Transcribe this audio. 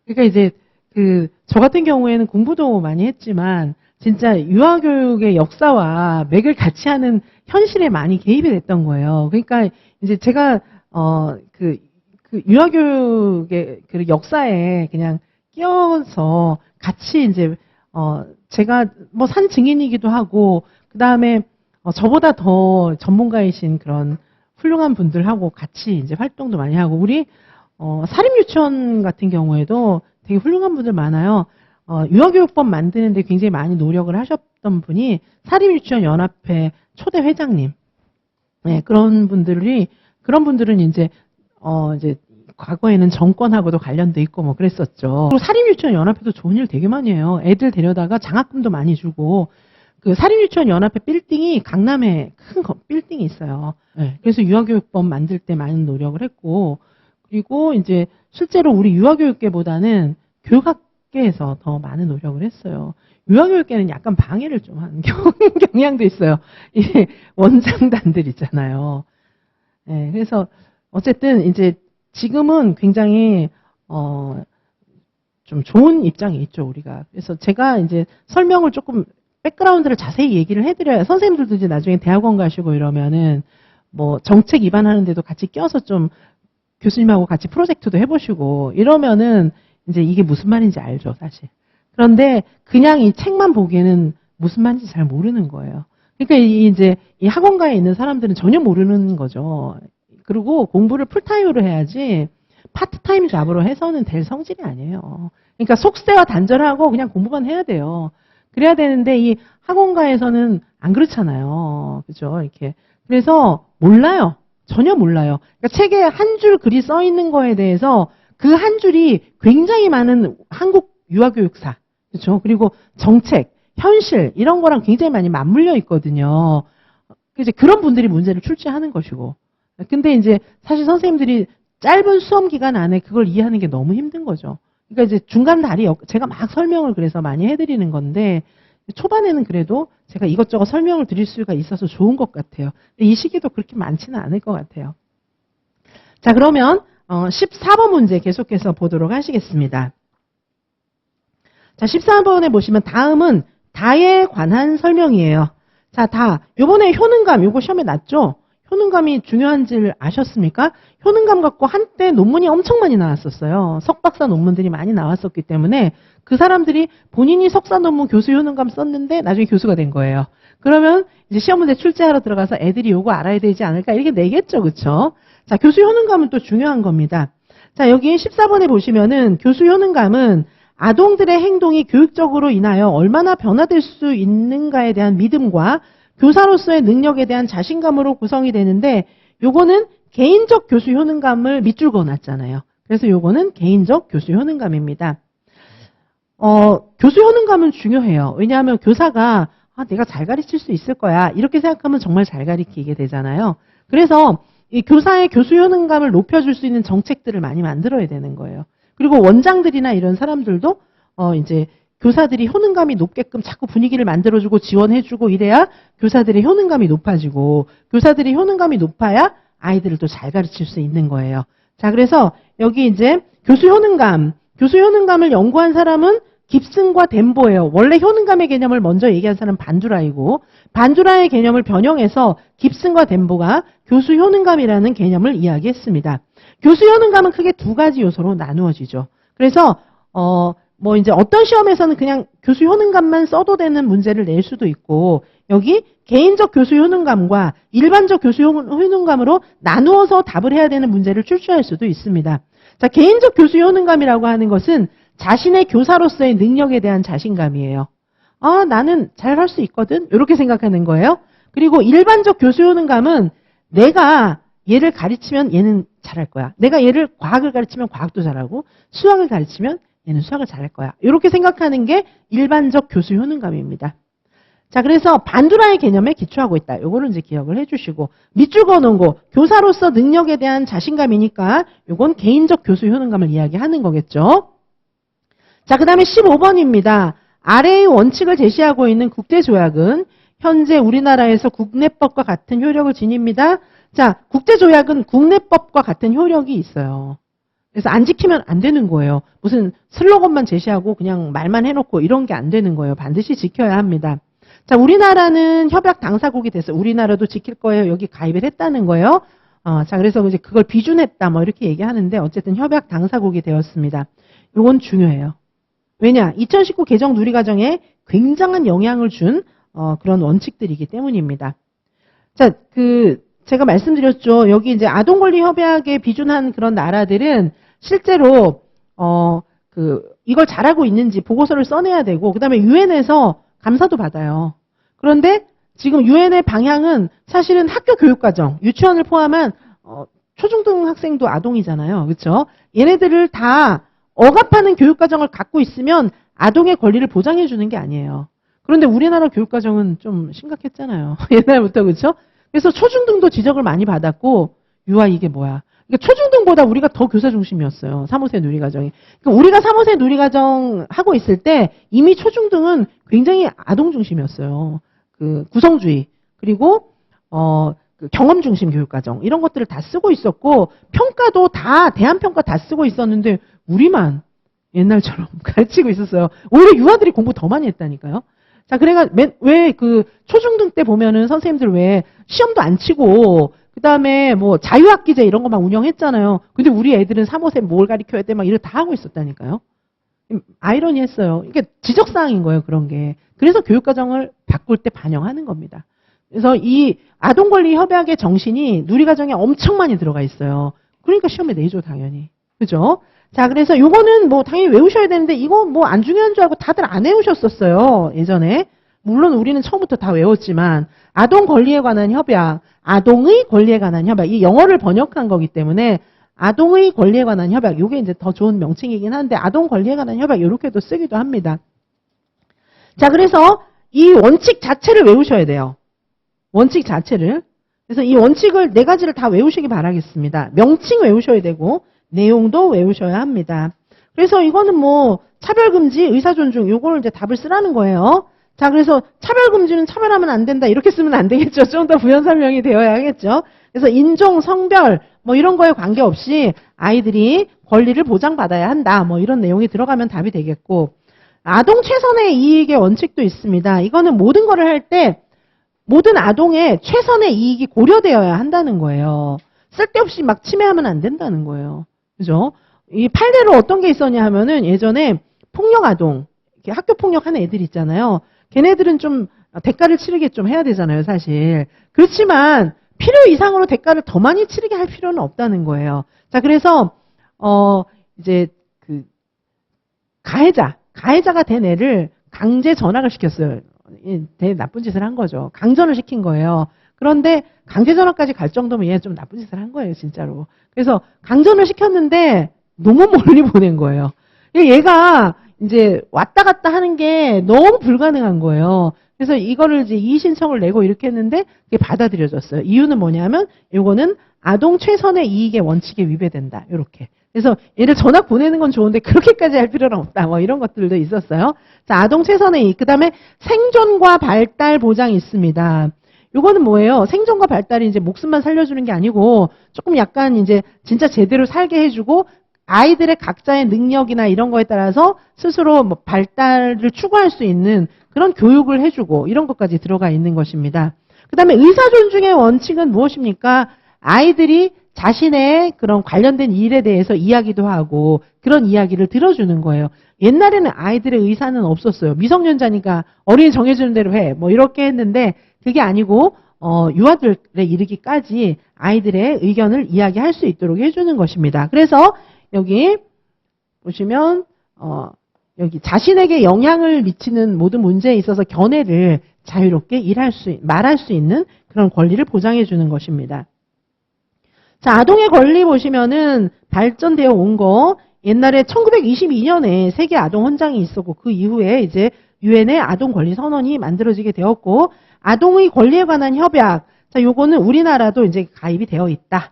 그러니까 이제 저 같은 경우에는 공부도 많이 했지만 진짜 유아교육의 역사와 맥을 같이 하는 현실에 많이 개입이 됐던 거예요. 그러니까 이제 제가 유아교육의 그 역사에 그냥 끼어서 같이 이제 제가 뭐 산 증인이기도 하고 그 다음에 저보다 더 전문가이신 그런 훌륭한 분들하고 같이 이제 활동도 많이 하고 우리 사립유치원 같은 경우에도 되게 훌륭한 분들 많아요. 유아교육법 만드는데 굉장히 많이 노력을 하셨던 분이 사립유치원 연합회 초대 회장님. 네, 그런 분들은 이제 과거에는 정권하고도 관련돼 있고 뭐 그랬었죠. 그리고 사립유치원 연합회도 좋은 일 되게 많이 해요. 애들 데려다가 장학금도 많이 주고 그 사립유치원 연합회 빌딩이 강남에 큰 빌딩이 있어요. 네, 그래서 유아교육법 만들 때 많은 노력을 했고 그리고 이제 실제로 우리 유아교육계보다는 교육학계에서 더 많은 노력을 했어요. 유아교육계는 약간 방해를 좀 하는 경향도 있어요. 이 원장단들 있잖아요. 네, 그래서 어쨌든 이제 지금은 굉장히 좀 좋은 입장에 있죠, 우리가. 그래서 제가 이제 설명을 조금 백그라운드를 자세히 얘기를 해드려야 선생님들도 이제 나중에 대학원 가시고 이러면은 뭐 정책 입안하는데도 같이 껴서 좀 교수님하고 같이 프로젝트도 해보시고 이러면은 이제 이게 무슨 말인지 알죠, 사실. 그런데 그냥 이 책만 보기에는 무슨 말인지 잘 모르는 거예요. 그러니까 이제 이 학원가에 있는 사람들은 전혀 모르는 거죠. 그리고 공부를 풀타임으로 해야지 파트타임 잡으로 해서는 될 성질이 아니에요. 그러니까 속세와 단절하고 그냥 공부만 해야 돼요. 그래야 되는데 이 학원가에서는 안 그렇잖아요. 그죠? 이렇게. 그래서 몰라요. 전혀 몰라요. 그러니까 책에 한 줄 글이 써 있는 거에 대해서 그 한 줄이 굉장히 많은 한국 유아교육사, 그렇죠? 그리고 정책, 현실 이런 거랑 굉장히 많이 맞물려 있거든요. 이제 그런 분들이 문제를 출제하는 것이고. 근데 이제 사실 선생님들이 짧은 수험 기간 안에 그걸 이해하는 게 너무 힘든 거죠. 그러니까 이제 중간 다리 제가 막 설명을 그래서 많이 해드리는 건데 초반에는 그래도 제가 이것저것 설명을 드릴 수가 있어서 좋은 것 같아요. 근데 이 시기도 그렇게 많지는 않을 것 같아요. 자, 그러면 14번 문제 계속해서 보도록 하시겠습니다. 자, 14번에 보시면 다음은 다에 관한 설명이에요. 자, 다. 요번에 효능감, 요거 시험에 났죠? 효능감이 중요한지를 아셨습니까? 효능감 갖고 한때 논문이 엄청 많이 나왔었어요. 석박사 논문들이 많이 나왔었기 때문에 그 사람들이 본인이 석사 논문 교수 효능감 썼는데 나중에 교수가 된 거예요. 그러면 이제 시험 문제 출제하러 들어가서 애들이 요거 알아야 되지 않을까 이렇게 내겠죠. 그쵸? 자, 교수 효능감은 또 중요한 겁니다. 자, 여기 14번에 보시면은 교수 효능감은 아동들의 행동이 교육적으로 인하여 얼마나 변화될 수 있는가에 대한 믿음과 교사로서의 능력에 대한 자신감으로 구성이 되는데 요거는 개인적 교수 효능감을 밑줄 그어놨잖아요. 그래서 요거는 개인적 교수 효능감입니다. 교수 효능감은 중요해요. 왜냐하면 교사가 내가 잘 가르칠 수 있을 거야 이렇게 생각하면 정말 잘 가르치게 되잖아요. 그래서 이 교사의 교수 효능감을 높여줄 수 있는 정책들을 많이 만들어야 되는 거예요. 그리고 원장들이나 이런 사람들도 이제 교사들이 효능감이 높게끔 자꾸 분위기를 만들어주고 지원해주고 이래야 교사들의 효능감이 높아지고 교사들의 효능감이 높아야 아이들을 또 잘 가르칠 수 있는 거예요. 자, 그래서 여기 이제 교수 효능감을 연구한 사람은 깁슨과 덴보예요. 원래 효능감의 개념을 먼저 얘기한 사람은 반두라이고 반두라의 개념을 변형해서 깁슨과 덴보가 교수 효능감이라는 개념을 이야기했습니다. 교수 효능감은 크게 두 가지 요소로 나누어지죠. 그래서 뭐 이제 어떤 시험에서는 그냥 교수 효능감만 써도 되는 문제를 낼 수도 있고 여기 개인적 교수 효능감과 일반적 교수 효능감으로 나누어서 답을 해야 되는 문제를 출제할 수도 있습니다. 자, 개인적 교수 효능감이라고 하는 것은 자신의 교사로서의 능력에 대한 자신감이에요. 나는 잘할 수 있거든 이렇게 생각하는 거예요. 그리고 일반적 교수 효능감은 내가 얘를 가르치면 얘는 잘할 거야. 내가 얘를 과학을 가르치면 과학도 잘하고 수학을 가르치면 얘는 수학을 잘할 거야. 이렇게 생각하는 게 일반적 교수 효능감입니다. 자, 그래서 반두라의 개념에 기초하고 있다. 요거를 이제 기억을 해주시고 밑줄 그어놓은 거 교사로서 능력에 대한 자신감이니까 요건 개인적 교수 효능감을 이야기하는 거겠죠. 자, 그 다음에 15번입니다. 아래의 원칙을 제시하고 있는 국제조약은 현재 우리나라에서 국내법과 같은 효력을 지닙니다. 자, 국제조약은 국내법과 같은 효력이 있어요. 그래서 안 지키면 안 되는 거예요. 무슨 슬로건만 제시하고 그냥 말만 해놓고 이런 게 안 되는 거예요. 반드시 지켜야 합니다. 자, 우리나라는 협약 당사국이 됐어요. 우리나라도 지킬 거예요. 여기 가입을 했다는 거예요. 자, 그래서 이제 그걸 비준했다 뭐 이렇게 얘기하는데 어쨌든 협약 당사국이 되었습니다. 이건 중요해요. 왜냐? 2019 개정 누리과정에 굉장한 영향을 준 그런 원칙들이기 때문입니다. 자, 제가 말씀드렸죠. 여기 이제 아동권리 협약에 비준한 그런 나라들은 실제로 이걸 잘하고 있는지 보고서를 써내야 되고 그다음에 유엔에서 감사도 받아요. 그런데 지금 유엔의 방향은 사실은 학교 교육과정, 유치원을 포함한 초중등 학생도 아동이잖아요. 그렇죠? 얘네들을 다 억압하는 교육과정을 갖고 있으면 아동의 권리를 보장해 주는 게 아니에요. 그런데 우리나라 교육과정은 좀 심각했잖아요. 옛날부터. 그렇죠? 그래서 초중등도 지적을 많이 받았고 유아 이게 뭐야. 그러니까 초중등보다 우리가 더 교사 중심이었어요. 3호세 누리과정이. 그러니까 우리가 3호세 누리과정 하고 있을 때 이미 초중등은 굉장히 아동 중심이었어요. 구성주의 그리고 경험 중심 교육과정 이런 것들을 다 쓰고 있었고 평가도 다 대한평가 다 쓰고 있었는데 우리만 옛날처럼 가르치고 있었어요. 오히려 유아들이 공부 더 많이 했다니까요. 자, 그래가 왜 초중등 때 보면은 선생님들 왜 시험도 안 치고 그다음에 뭐 자유학기제 이런 거 막 운영했잖아요. 근데 우리 애들은 3호세 뭘 가르쳐야 돼 막 이런 다 하고 있었다니까요. 아이러니했어요. 이게 지적사항인 거예요, 그런 게. 그래서 교육과정을 바꿀 때 반영하는 겁니다. 그래서 이 아동권리 협약의 정신이 누리과정에 엄청 많이 들어가 있어요. 그러니까 시험에 내죠, 당연히. 그죠? 자, 그래서 요거는 뭐 당연히 외우셔야 되는데 이거 뭐 안 중요한 줄 알고 다들 안 외우셨었어요, 예전에. 물론 우리는 처음부터 다 외웠지만 아동 권리에 관한 협약, 아동의 권리에 관한 협약, 이 영어를 번역한 거기 때문에 아동의 권리에 관한 협약, 이게 이제 더 좋은 명칭이긴 한데 아동 권리에 관한 협약 이렇게도 쓰기도 합니다. 자, 그래서 이 원칙 자체를 외우셔야 돼요. 원칙 자체를. 그래서 이 원칙을 4가지를 다 외우시기 바라겠습니다. 명칭 외우셔야 되고 내용도 외우셔야 합니다. 그래서 이거는 뭐 차별금지, 의사존중 요거를 이제 답을 쓰라는 거예요. 자, 그래서 차별금지는 차별하면 안 된다 이렇게 쓰면 안 되겠죠. 좀 더 부연 설명이 되어야 하겠죠. 그래서 인종, 성별 뭐 이런 거에 관계없이 아이들이 권리를 보장받아야 한다. 뭐 이런 내용이 들어가면 답이 되겠고 아동 최선의 이익의 원칙도 있습니다. 이거는 모든 거를 할 때 모든 아동의 최선의 이익이 고려되어야 한다는 거예요. 쓸데없이 막 침해하면 안 된다는 거예요. 그죠? 이 판례로 어떤 게 있었냐 하면은 예전에 폭력 아동, 이렇게 학교 폭력하는 애들 있잖아요. 걔네들은 좀 대가를 치르게 좀 해야 되잖아요, 사실. 그렇지만 필요 이상으로 대가를 더 많이 치르게 할 필요는 없다는 거예요. 자, 그래서 이제 가해자가 된 애를 강제 전학을 시켰어요. 되게 나쁜 짓을 한 거죠. 강전을 시킨 거예요. 그런데 강제 전학까지 갈 정도면 얘 좀 나쁜 짓을 한 거예요, 진짜로. 그래서 강전을 시켰는데 너무 멀리 보낸 거예요. 얘가 이제 왔다 갔다 하는 게 너무 불가능한 거예요. 그래서 이거를 이제 이의 신청을 내고 이렇게 했는데 그게 받아들여졌어요. 이유는 뭐냐면 이거는 아동 최선의 이익의 원칙에 위배된다. 이렇게. 그래서 얘를 전학 보내는 건 좋은데 그렇게까지 할 필요는 없다. 뭐 이런 것들도 있었어요. 자, 아동 최선의 이익. 그다음에 생존과 발달 보장이 있습니다. 요거는 뭐예요? 생존과 발달이 이제 목숨만 살려주는 게 아니고 조금 약간 이제 진짜 제대로 살게 해주고 아이들의 각자의 능력이나 이런 거에 따라서 스스로 뭐 발달을 추구할 수 있는 그런 교육을 해주고 이런 것까지 들어가 있는 것입니다. 그 다음에 의사존중의 원칙은 무엇입니까? 아이들이 자신의 그런 관련된 일에 대해서 이야기도 하고 그런 이야기를 들어주는 거예요. 옛날에는 아이들의 의사는 없었어요. 미성년자니까 어린이 정해주는 대로 해. 뭐 이렇게 했는데 그게 아니고 유아들에 이르기까지 아이들의 의견을 이야기할 수 있도록 해주는 것입니다. 그래서 여기 보시면 여기 자신에게 영향을 미치는 모든 문제에 있어서 견해를 자유롭게 말할 수 있는 그런 권리를 보장해 주는 것입니다. 자, 아동의 권리 보시면은 발전되어 온 거 옛날에 1922년에 세계 아동 헌장이 있었고 그 이후에 이제 유엔의 아동 권리 선언이 만들어지게 되었고 아동의 권리에 관한 협약. 자, 요거는 우리나라도 이제 가입이 되어 있다.